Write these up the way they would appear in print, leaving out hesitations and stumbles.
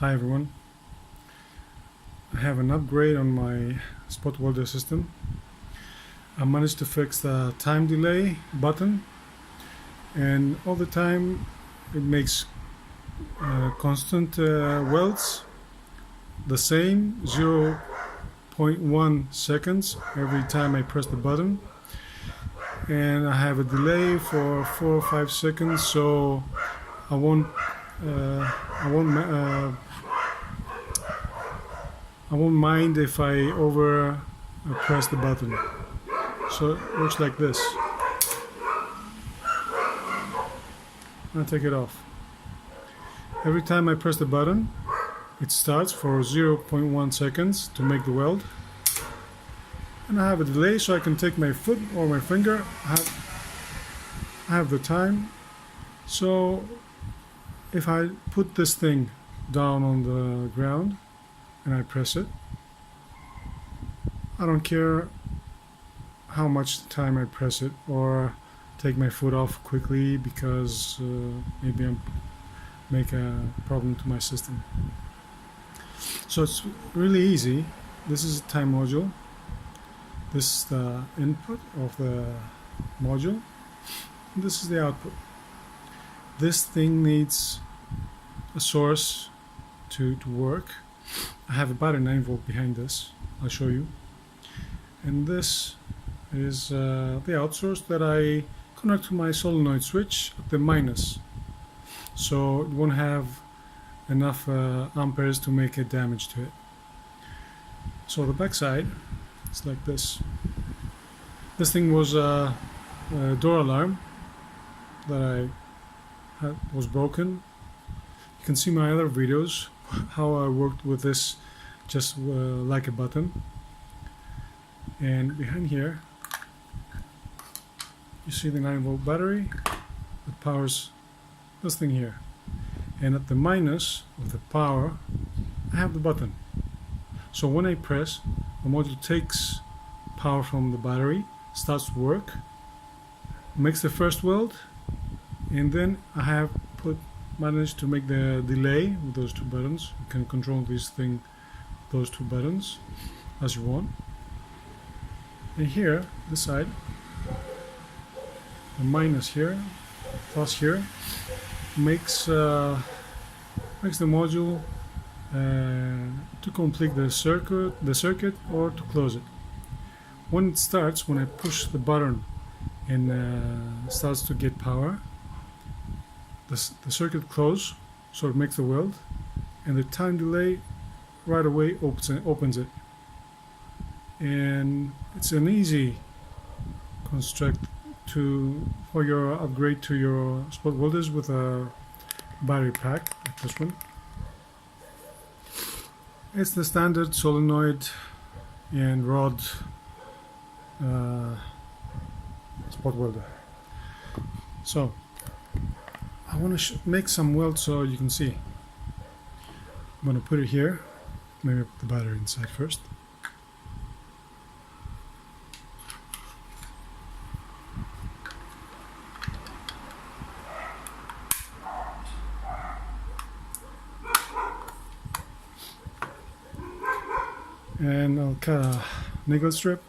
Hi everyone. I have an upgrade on my spot welder system. I managed to fix the time delay button, and all the time it makes constant welds, the same 0.1 seconds every time I press the button, and I have a delay for 4 or 5 seconds, so I won't mind if I over press the button. So it works like this. I'll take it off. Every time I press the button, it starts for 0.1 seconds to make the weld. And I have a delay, so I can take my foot or my finger. I have the time. So if I put this thing down on the ground and I press it, I don't care how much time I press it or take my foot off quickly because maybe I make a problem to my system. So it's really easy. This is a time module. This is the input of the module. This is the output. This thing needs a source to work. I have about a 9-volt behind this. I'll show you. And this is the outsource that I connect to my solenoid switch at the minus, so it won't have enough amperes to make a damage to it. So the back side is like this. This thing was a door alarm that was broken. You can see my other videos how I worked with this just like a button. And behind here you see the 9-volt battery that powers this thing here, and at the minus of the power I have the button. So when I press, the module takes power from the battery, starts to work, makes the first weld, and then I have managed to make the delay with those two buttons. You can control those two buttons as you want. And here, this side, the minus here, plus here, makes the module to complete the circuit or to close it. When it starts, when I push the button and starts to get power, the circuit closes, so it makes the weld, and the time delay right away opens it. And it's an easy construct for your upgrade to your spot welders with a battery pack like this one. It's the standard solenoid and rod spot welder. So I want to make some weld so you can see. I'm going to put it here. Maybe put the battery inside first. And I'll cut a nickel strip.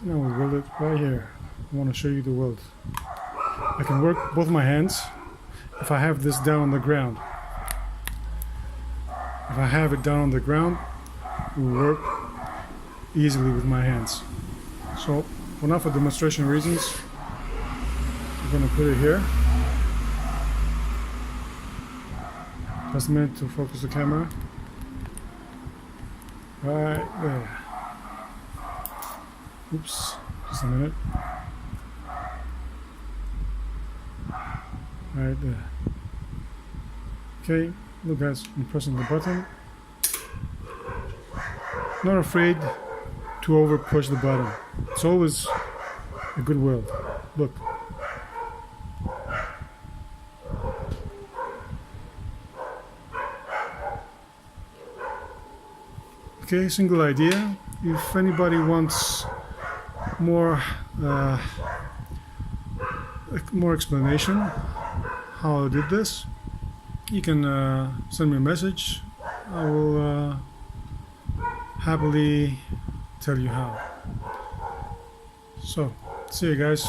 Now we'll weld it right here. I want to show you the weld. I can work both my hands if I have this down on the ground. If I have it down on the ground, it will work easily with my hands. So for now, for demonstration reasons, I'm going to put it here. Just a minute to focus the camera. Right there. Oops, just a minute. Right there. Okay, look guys, I'm pressing the button. Not afraid to over push the button. It's always a good weld. Look. Okay, single idea. if anybody wants more more explanation how I did this, you can send me a message. I will happily tell you how. So, see you guys.